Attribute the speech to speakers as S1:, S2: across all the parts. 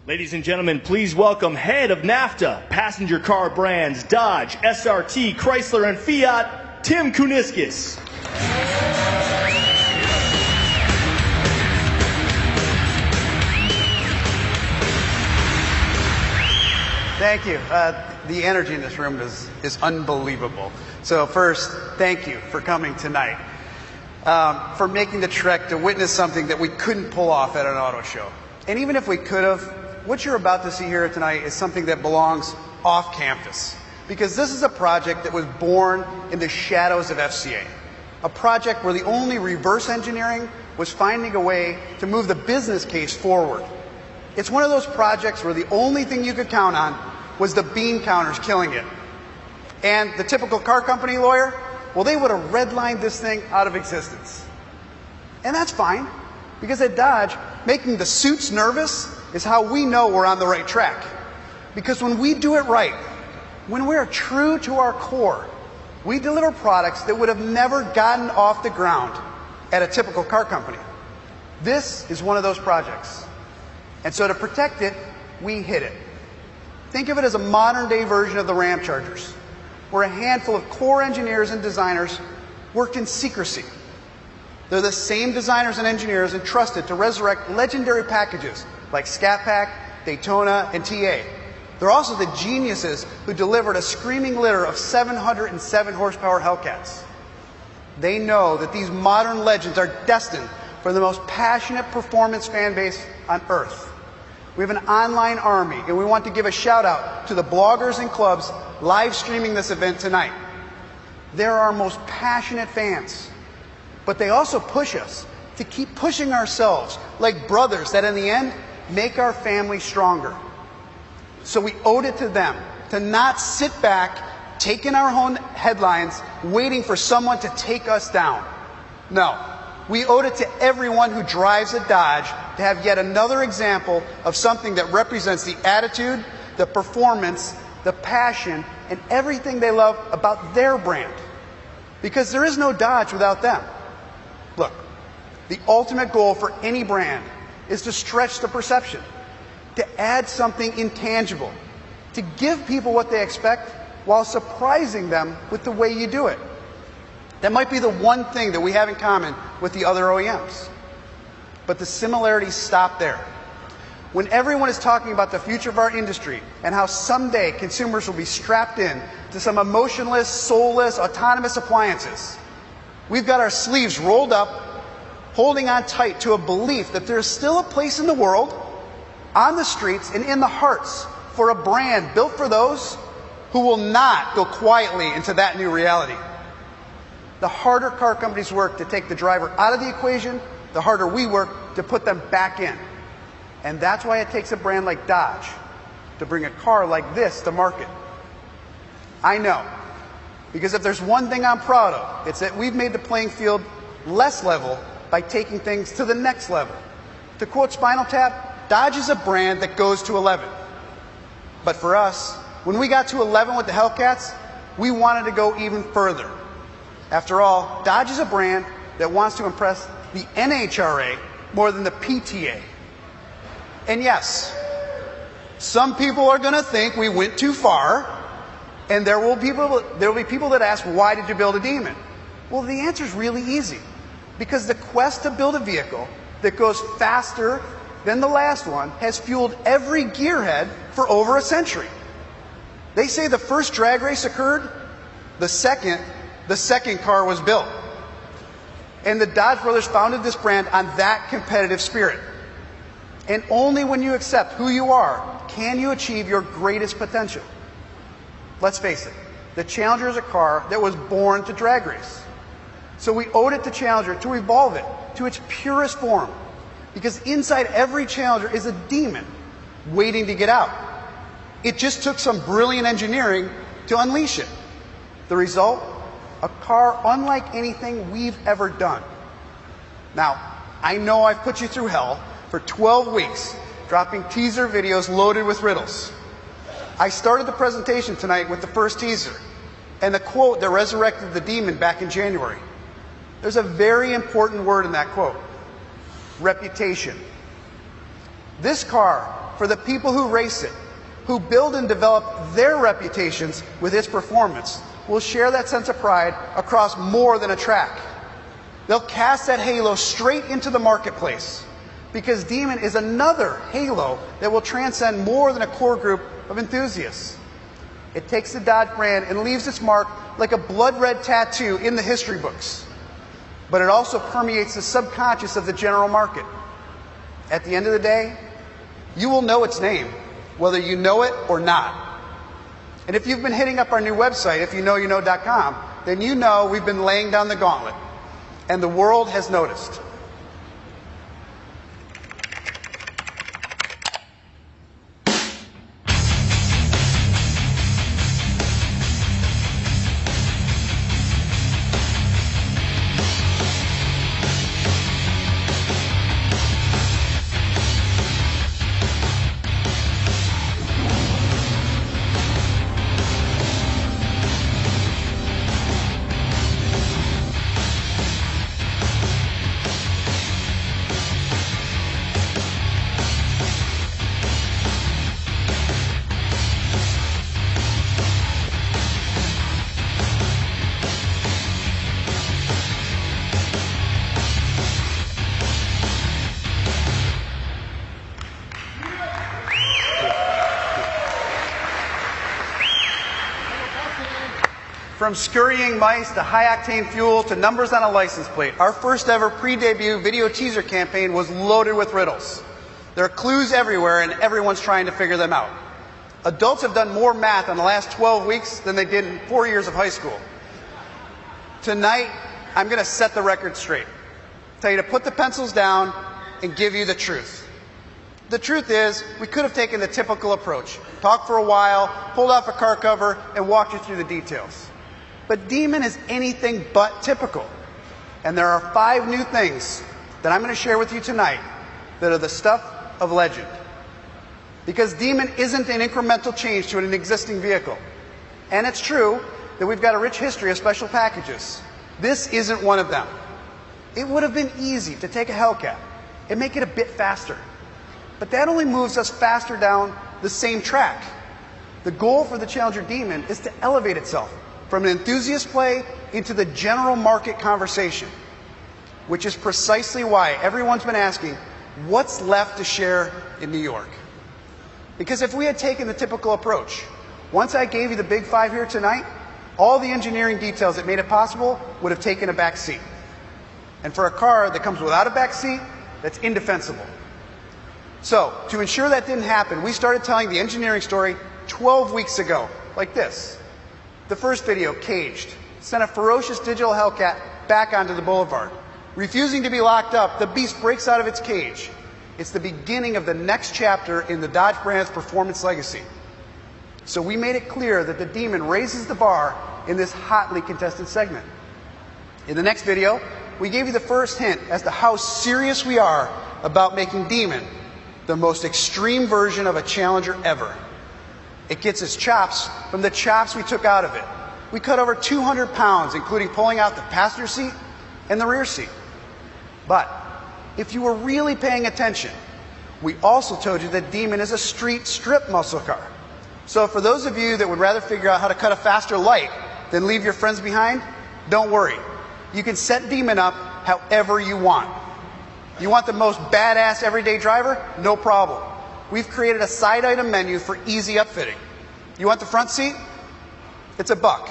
S1: Ladies and gentlemen, please welcome head of NAFTA, passenger car brands, Dodge, SRT, Chrysler, and Fiat, Tim Kuniskis.
S2: Thank you. The energy in this room is unbelievable. So first, thank you for coming tonight, for making the trek to witness something that we couldn't pull off at an auto show. And even if we could have, what you're about to see here tonight is something that belongs off campus. Because this is a project that was born in the shadows of FCA. A project where the only reverse engineering was finding a way to move the business case forward. It's one of those projects where the only thing you could count on was the bean counters killing it. And the typical car company lawyer, well, they would have redlined this thing out of existence. And that's fine, because at Dodge, making the suits nervous is how we know we're on the right track. Because when we do it right, when we're true to our core, we deliver products that would have never gotten off the ground at a typical car company. This is one of those projects. And so to protect it, we hid it. Think of it as a modern-day version of the Ramchargers, where a handful of core engineers and designers worked in secrecy. They're the same designers and engineers entrusted to resurrect legendary packages like Scat Pack, Daytona, and TA. They're also the geniuses who delivered a screaming litter of 707 horsepower Hellcats. They know that these modern legends are destined for the most passionate performance fan base on Earth. We have an online army, and we want to give a shout out to the bloggers and clubs live streaming this event tonight. They're our most passionate fans, but they also push us to keep pushing ourselves like brothers that in the end make our family stronger. So we owed it to them to not sit back, taking our own headlines, waiting for someone to take us down. No, we owed it to everyone who drives a Dodge to have yet another example of something that represents the attitude, the performance, the passion, and everything they love about their brand. Because there is no Dodge without them. Look, the ultimate goal for any brand is to stretch the perception, to add something intangible, to give people what they expect while surprising them with the way you do it. That might be the one thing that we have in common with the other OEMs. But the similarities stop there. When everyone is talking about the future of our industry and how someday consumers will be strapped in to some emotionless, soulless, autonomous appliances, we've got our sleeves rolled up, holding on tight to a belief that there's still a place in the world, on the streets, and in the hearts for a brand built for those who will not go quietly into that new reality. The harder car companies work to take the driver out of the equation, the harder we work to put them back in. And that's why it takes a brand like Dodge to bring a car like this to market. I know, because if there's one thing I'm proud of, it's that we've made the playing field less level by taking things to the next level. To quote Spinal Tap, Dodge is a brand that goes to 11. But for us, when we got to 11 with the Hellcats, we wanted to go even further. After all, Dodge is a brand that wants to impress the NHRA more than the PTA. And yes, some people are going to think we went too far, and there will be people that ask, why did you build a Demon? Well, the answer is really easy. Because the quest to build a vehicle that goes faster than the last one has fueled every gearhead for over a century. They say the first drag race occurred, the second car was built. And the Dodge brothers founded this brand on that competitive spirit. And only when you accept who you are can you achieve your greatest potential. Let's face it, the Challenger is a car that was born to drag race. So we owed it to Challenger to evolve it to its purest form, because inside every Challenger is a demon waiting to get out. It just took some brilliant engineering to unleash it. The result? A car unlike anything we've ever done. Now, I know I've put you through hell for 12 weeks, dropping teaser videos loaded with riddles. I started the presentation tonight with the first teaser and the quote that resurrected the Demon back in January. There's a very important word in that quote: reputation. This car for the people who race it, who build and develop their reputations with its performance, will share that sense of pride across more than a track. They'll cast that halo straight into the marketplace, because Demon is another halo that will transcend more than a core group of enthusiasts. It takes the Dodge brand and leaves its mark like a blood-red tattoo in the history books. But it also permeates the subconscious of the general market. At the end of the day, you will know its name, whether you know it or not. And if you've been hitting up our new website, ifyouknowyouKnow.com, then you know we've been laying down the gauntlet, and the world has noticed. From scurrying mice to high-octane fuel to numbers on a license plate, our first ever pre-debut video teaser campaign was loaded with riddles. There are clues everywhere, and everyone's trying to figure them out. Adults have done more math in the last 12 weeks than they did in 4 years of high school. Tonight, I'm going to set the record straight. Tell you to put the pencils down and give you the truth. The truth is, we could have taken the typical approach. Talked for a while, pulled off a car cover, and walked you through the details. But Demon is anything but typical. And there are 5 new things that I'm going to share with you tonight that are the stuff of legend. Because Demon isn't an incremental change to an existing vehicle. And it's true that we've got a rich history of special packages. This isn't one of them. It would have been easy to take a Hellcat and make it a bit faster. But that only moves us faster down the same track. The goal for the Challenger Demon is to elevate itself from an enthusiast play into the general market conversation, which is precisely why everyone's been asking, what's left to share in New York? Because if we had taken the typical approach, once I gave you the big 5 here tonight, all the engineering details that made it possible would have taken a back seat. And for a car that comes without a back seat, that's indefensible. So, to ensure that didn't happen, we started telling the engineering story 12 weeks ago, like this. The first video, Caged, sent a ferocious digital Hellcat back onto the boulevard. Refusing to be locked up, the beast breaks out of its cage. It's the beginning of the next chapter in the Dodge brand's performance legacy. So we made it clear that the Demon raises the bar in this hotly contested segment. In the next video, we gave you the first hint as to how serious we are about making Demon the most extreme version of a Challenger ever. It gets its chops from the chops we took out of it. We cut over 200 pounds, including pulling out the passenger seat and the rear seat. But if you were really paying attention, we also told you that Demon is a street strip muscle car. So for those of you that would rather figure out how to cut a faster light than leave your friends behind, don't worry. You can set Demon up however you want. You want the most badass everyday driver? No problem. We've created a side item menu for easy upfitting. You want the front seat? It's $1.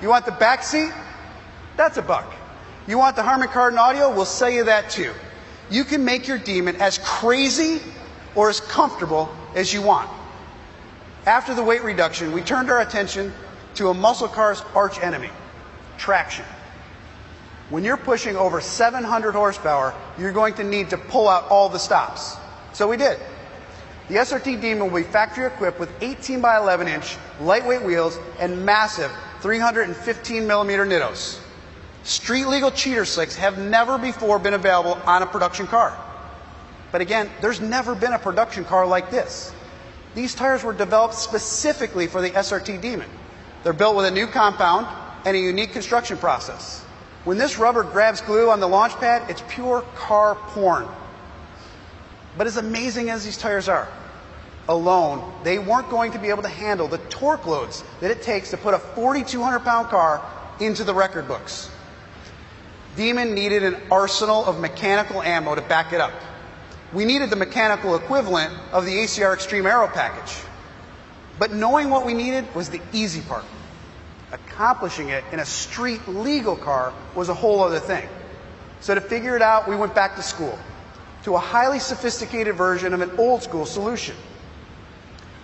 S2: You want the back seat? That's $1. You want the Harman Kardon audio? We'll sell you that too. You can make your Demon as crazy or as comfortable as you want. After the weight reduction, we turned our attention to a muscle car's arch enemy, traction. When you're pushing over 700 horsepower, you're going to need to pull out all the stops. So we did. The SRT Demon will be factory equipped with 18 by 11 inch lightweight wheels and massive 315 millimeter Nittos. Street legal cheater slicks have never before been available on a production car. But again, there's never been a production car like this. These tires were developed specifically for the SRT Demon. They're built with a new compound and a unique construction process. When this rubber grabs glue on the launch pad, it's pure car porn. But as amazing as these tires are, alone, they weren't going to be able to handle the torque loads that it takes to put a 4,200-pound car into the record books. Demon needed an arsenal of mechanical ammo to back it up. We needed the mechanical equivalent of the ACR Extreme Aero package. But knowing what we needed was the easy part. Accomplishing it in a street legal car was a whole other thing. So to figure it out, we went back to school, to a highly sophisticated version of an old school solution.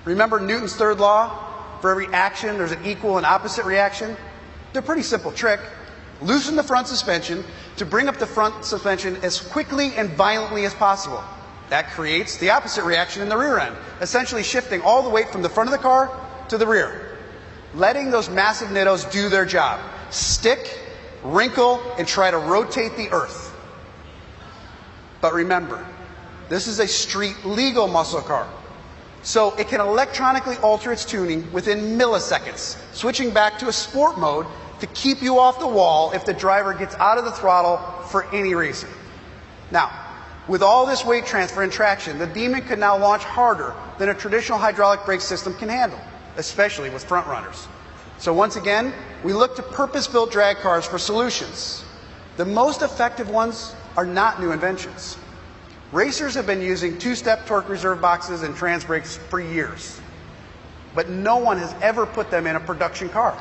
S2: Remember Newton's third law? For every action, there's an equal and opposite reaction. They're a pretty simple trick. Loosen the front suspension to bring up the front suspension as quickly and violently as possible. That creates the opposite reaction in the rear end, essentially shifting all the weight from the front of the car to the rear, letting those massive nittos do their job. Stick, wrinkle, and try to rotate the earth. But remember, this is a street legal muscle car, so it can electronically alter its tuning within milliseconds, switching back to a sport mode to keep you off the wall if the driver gets out of the throttle for any reason. Now, with all this weight transfer and traction, the Demon could now launch harder than a traditional hydraulic brake system can handle, especially with front runners. So once again, we look to purpose-built drag cars for solutions. The most effective ones are not new inventions. Racers have been using two-step torque reserve boxes and trans brakes for years, but no one has ever put them in a production car.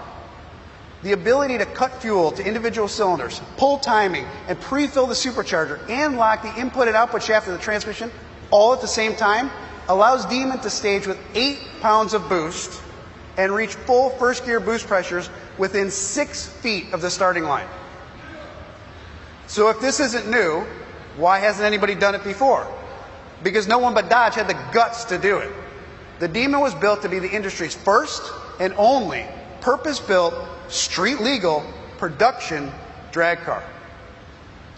S2: The ability to cut fuel to individual cylinders, pull timing, and pre-fill the supercharger and lock the input and output shaft of the transmission all at the same time allows Demon to stage with 8 pounds of boost and reach full first gear boost pressures within 6 feet of the starting line. So if this isn't new, why hasn't anybody done it before? Because no one but Dodge had the guts to do it. The Demon was built to be the industry's first and only purpose-built, street-legal production drag car.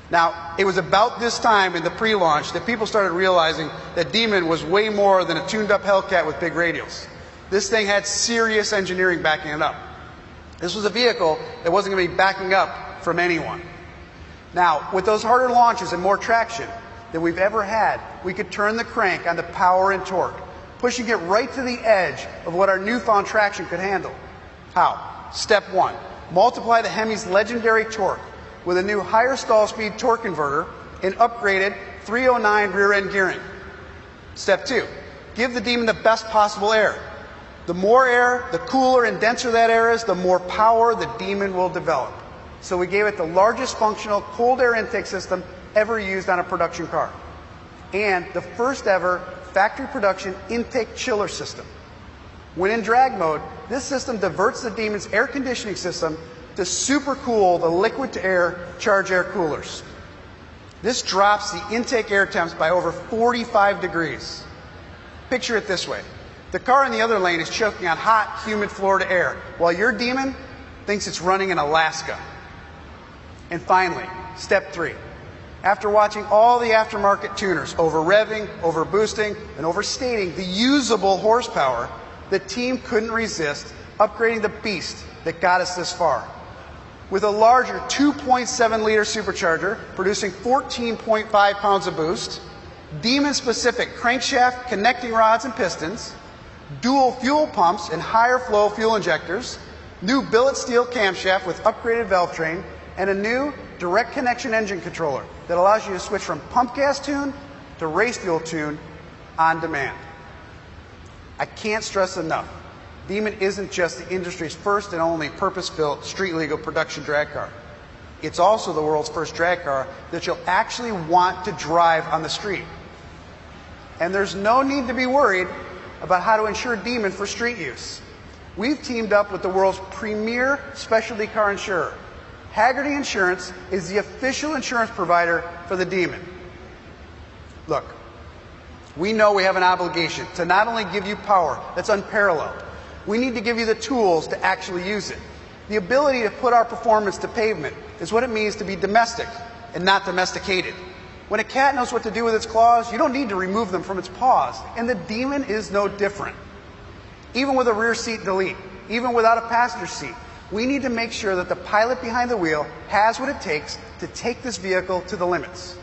S2: Now, it was about this time in the pre-launch that people started realizing that Demon was way more than a tuned-up Hellcat with big radials. This thing had serious engineering backing it up. This was a vehicle that wasn't going to be backing up from anyone. Now, with those harder launches and more traction than we've ever had, we could turn the crank on the power and torque, pushing it right to the edge of what our newfound traction could handle. How? Step 1, multiply the Hemi's legendary torque with a new higher stall speed torque converter and upgraded 309 rear end gearing. Step 2, give the Demon the best possible air. The more air, the cooler and denser that air is, the more power the Demon will develop. So we gave it the largest functional cold air intake system ever used on a production car, and the first ever factory production intake chiller system. When in drag mode, this system diverts the Demon's air conditioning system to supercool the liquid-to-air charge air coolers. This drops the intake air temps by over 45 degrees. Picture it this way. The car in the other lane is choking on hot, humid Florida air, while your Demon thinks it's running in Alaska. And finally, step 3. After watching all the aftermarket tuners over-revving, over-boosting, and overstating the usable horsepower, the team couldn't resist upgrading the beast that got us this far. With a larger 2.7-liter supercharger producing 14.5 pounds of boost, Demon-specific crankshaft, connecting rods and pistons, dual fuel pumps and higher flow fuel injectors, new billet steel camshaft with upgraded valve train, and a new direct connection engine controller that allows you to switch from pump gas tune to race fuel tune on demand. I can't stress enough, Demon isn't just the industry's first and only purpose-built street-legal production drag car. It's also the world's first drag car that you'll actually want to drive on the street. And there's no need to be worried about how to insure Demon for street use. We've teamed up with the world's premier specialty car insurer. Hagerty Insurance is the official insurance provider for the Demon. Look, we know we have an obligation to not only give you power that's unparalleled, we need to give you the tools to actually use it. The ability to put our performance to pavement is what it means to be domestic and not domesticated. When a cat knows what to do with its claws, you don't need to remove them from its paws, and the Demon is no different. Even with a rear seat delete, even without a passenger seat, we need to make sure that the pilot behind the wheel has what it takes to take this vehicle to the limits.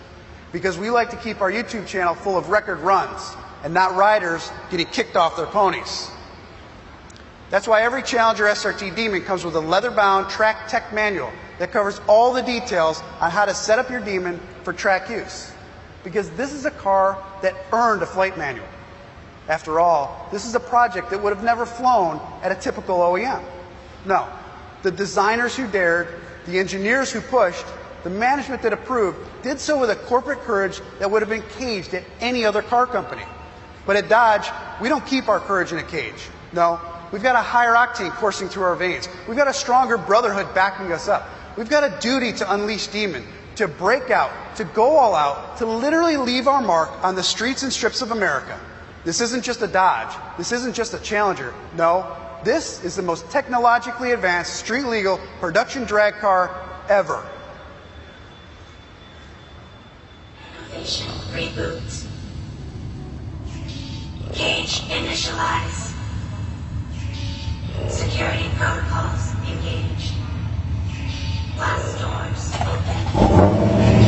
S2: because we like to keep our YouTube channel full of record runs and not riders getting kicked off their ponies. That's why every Challenger SRT Demon comes with a leather-bound track tech manual that covers all the details on how to set up your Demon for track use. Because this is a car that earned a flight manual. After all, this is a project that would have never flown at a typical OEM. No, the designers who dared, the engineers who pushed, the management that approved, did so with a corporate courage that would have been caged at any other car company. But at Dodge, we don't keep our courage in a cage. No, we've got a higher octane coursing through our veins. We've got a stronger brotherhood backing us up. We've got a duty to unleash Demon, to break out, to go all out, to literally leave our mark on the streets and strips of America. This isn't just a Dodge. This isn't just a Challenger. No, this is the most technologically advanced, street-legal production drag car ever.
S3: Innovation reboot. Gauge initialize. Security protocols engaged. Glass doors open.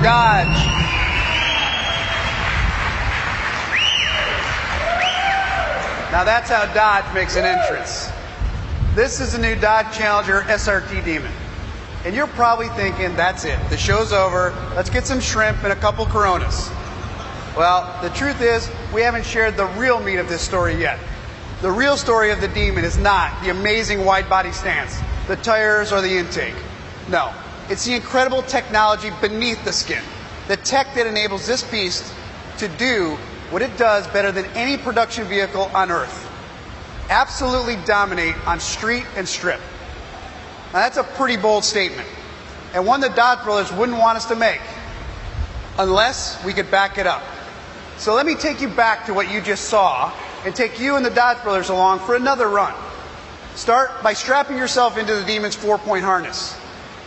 S2: Dodge. Now that's how Dodge makes an entrance. This is the new Dodge Challenger SRT Demon. And you're probably thinking, that's it, the show's over, let's get some shrimp and a couple Coronas. Well, the truth is, we haven't shared the real meat of this story yet. The real story of the Demon is not the amazing wide body stance, the tires, or the intake. No, it's the incredible technology beneath the skin. The tech that enables this beast to do what it does better than any production vehicle on Earth. Absolutely dominate on street and strip. Now, that's a pretty bold statement, and one the Dodge brothers wouldn't want us to make unless we could back it up. So let me take you back to what you just saw and take you and the Dodge brothers along for another run. Start by strapping yourself into the Demon's 4-point harness.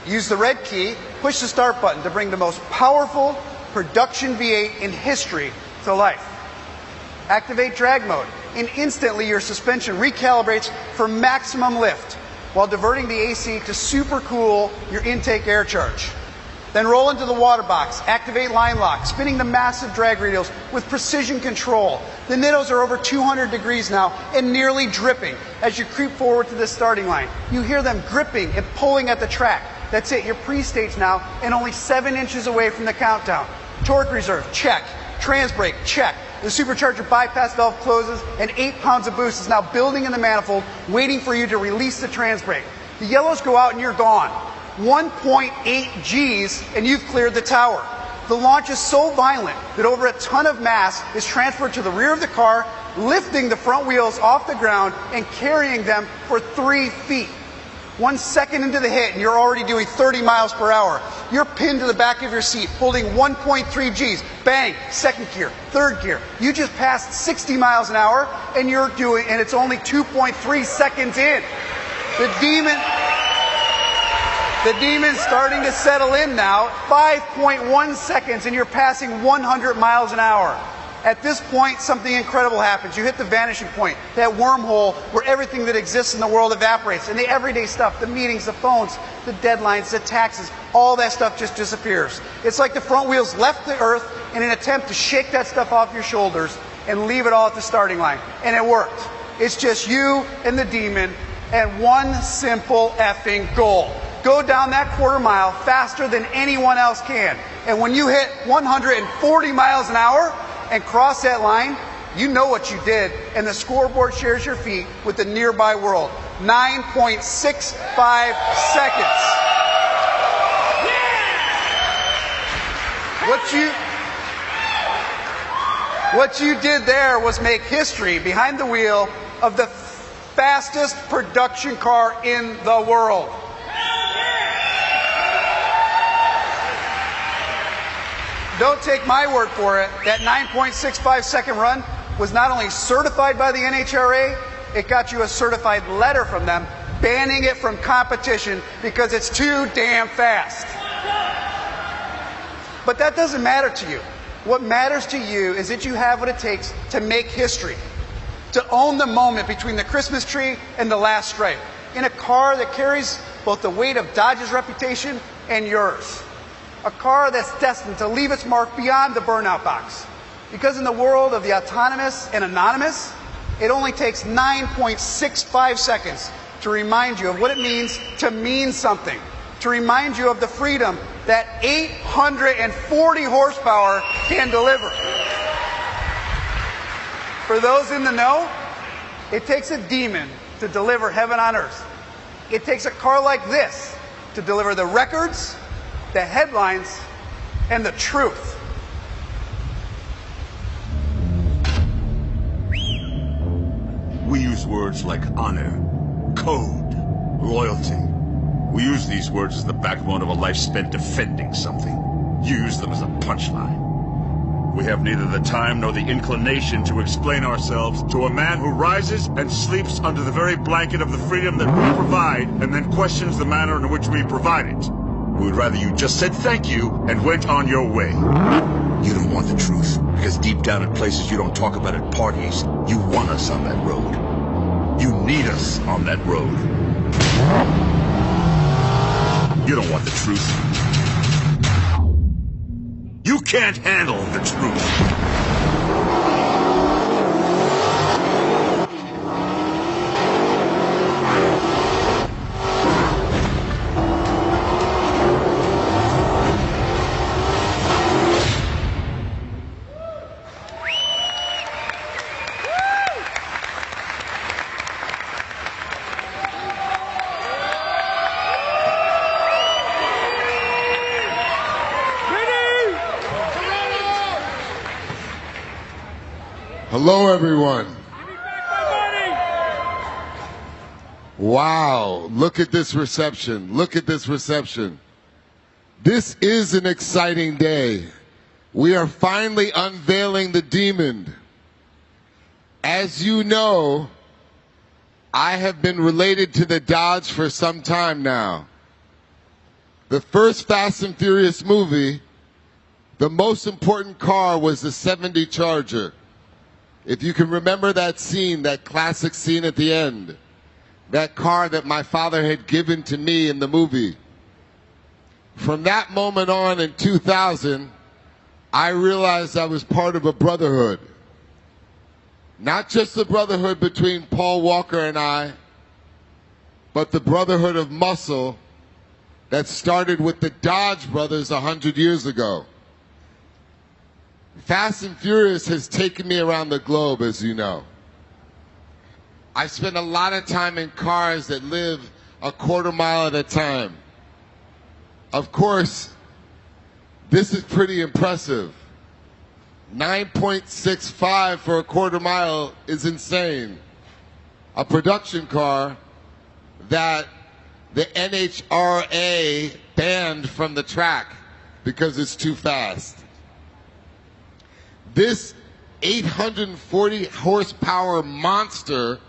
S2: Use the red key, push the start button to bring the most powerful production V8 in history to life. Activate drag mode, and instantly your suspension recalibrates for maximum lift while diverting the AC to super cool your intake air charge. Then roll into the water box, activate line lock, spinning the massive drag radials with precision control. The Nittos are over 200 degrees now and nearly dripping as you creep forward to the starting line. You hear them gripping and pulling at the track. That's it, you're pre-staged now and only 7 inches away from the countdown. Torque reserve, check. Trans brake, check. The supercharger bypass valve closes and 8 pounds of boost is now building in the manifold, waiting for you to release the trans brake. The yellows go out and you're gone. 1.8 Gs and you've cleared the tower. The launch is so violent that over a ton of mass is transferred to the rear of the car, lifting the front wheels off the ground and carrying them for 3 feet. 1 second into the hit and you're already doing 30 miles per hour. You're pinned to the back of your seat, holding 1.3 Gs. Bang, second gear, third gear. You just passed 60 miles an hour and it's only 2.3 seconds in. The Demon's starting to settle in now, 5.1 seconds, and you're passing 100 miles an hour. At this point, something incredible happens. You hit the vanishing point, that wormhole where everything that exists in the world evaporates, and the everyday stuff, the meetings, the phones, the deadlines, the taxes, all that stuff just disappears. It's like the front wheels left the earth in an attempt to shake that stuff off your shoulders and leave it all at the starting line. And it worked. It's just you and the Demon and one simple effing goal. Go down that quarter mile faster than anyone else can. And when you hit 140 miles an hour and cross that line, you know what you did, and the scoreboard shares your feat with the nearby world. 9.65 seconds. What you did there was make history behind the wheel of the fastest production car in the world. Don't take my word for it. That 9.65 second run was not only certified by the NHRA, it got you a certified letter from them banning it from competition because it's too damn fast. But that doesn't matter to you. What matters to you is that you have what it takes to make history, to own the moment between the Christmas tree and the last stripe, in a car that carries both the weight of Dodge's reputation and yours. A car that's destined to leave its mark beyond the burnout box. Because in the world of the autonomous and anonymous, it only takes 9.65 seconds to remind you of what it means to mean something, to remind you of the freedom that 840 horsepower can deliver. For those in the know, it takes a Demon to deliver heaven on earth. It takes a car like this to deliver the records, the headlines, and the truth.
S4: We use words like honor, code, loyalty. We use these words as the backbone of a life spent defending something. You use them as a punchline. We have neither the time nor the inclination to explain ourselves to a man who rises and sleeps under the very blanket of the freedom that we provide and then questions the manner in which we provide it. We would rather you just said thank you and went on your way. You don't want the truth, because deep down in places you don't talk about at parties, you want us on that road. You need us on that road. You don't want the truth. You can't handle the truth.
S5: Hello, everyone. Wow, look at this reception. Look at this reception. This is an exciting day. We are finally unveiling the Demon. As you know, I have been related to the Dodge for some time now. The first Fast and Furious movie, the most important car was the 70 Charger. If you can remember that scene, that classic scene at the end, that car that my father had given to me in the movie. From that moment on in 2000, I realized I was part of a brotherhood. Not just the brotherhood between Paul Walker and I, but the brotherhood of muscle that started with the Dodge brothers 100 years ago. Fast and Furious has taken me around the globe, as you know. I spend a lot of time in cars that live a quarter mile at a time. Of course, this is pretty impressive. 9.65 for a quarter mile is insane. A production car that the NHRA banned from the track because it's too fast. This 840 horsepower monster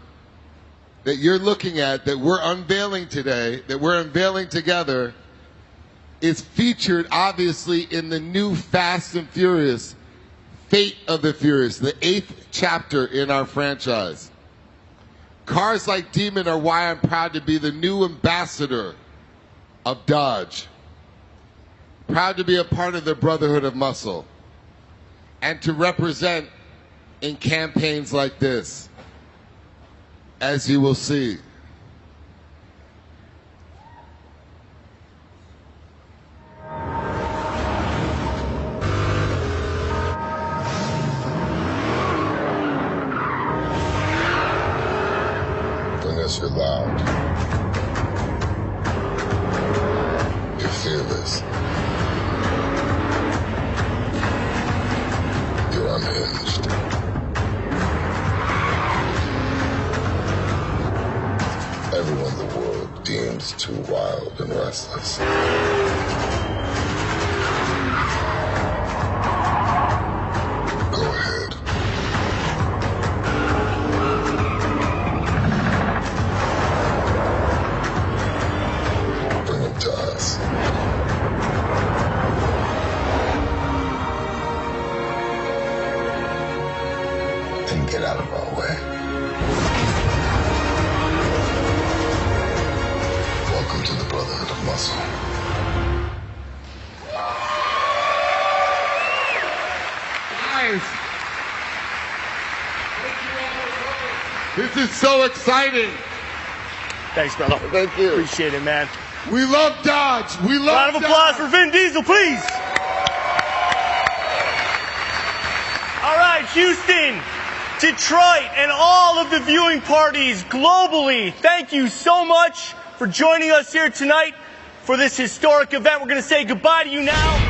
S5: that you're looking at, that we're unveiling today, that we're unveiling together, is featured obviously in the new Fast and Furious, Fate of the Furious, the 8th chapter in our franchise. Cars like Demon are why I'm proud to be the new ambassador of Dodge. Proud to be a part of the Brotherhood of Muscle and to represent in campaigns like this, as you will see.
S6: You're loud. You're fearless. You're unhinged. Everyone in the world deems too wild and restless. Go ahead. To us. And get out of our way. Welcome to the Brotherhood of Muscle.
S5: Guys, this is so exciting.
S1: Thanks, brother.
S5: Thank you.
S1: Appreciate it, man.
S5: We love Dodge. We love
S1: Round of applause
S5: Dodge.
S1: for Vin Diesel, please. All right, Houston, Detroit, and all of the viewing parties globally, thank you so much for joining us here tonight for this historic event. We're going to say goodbye to you now.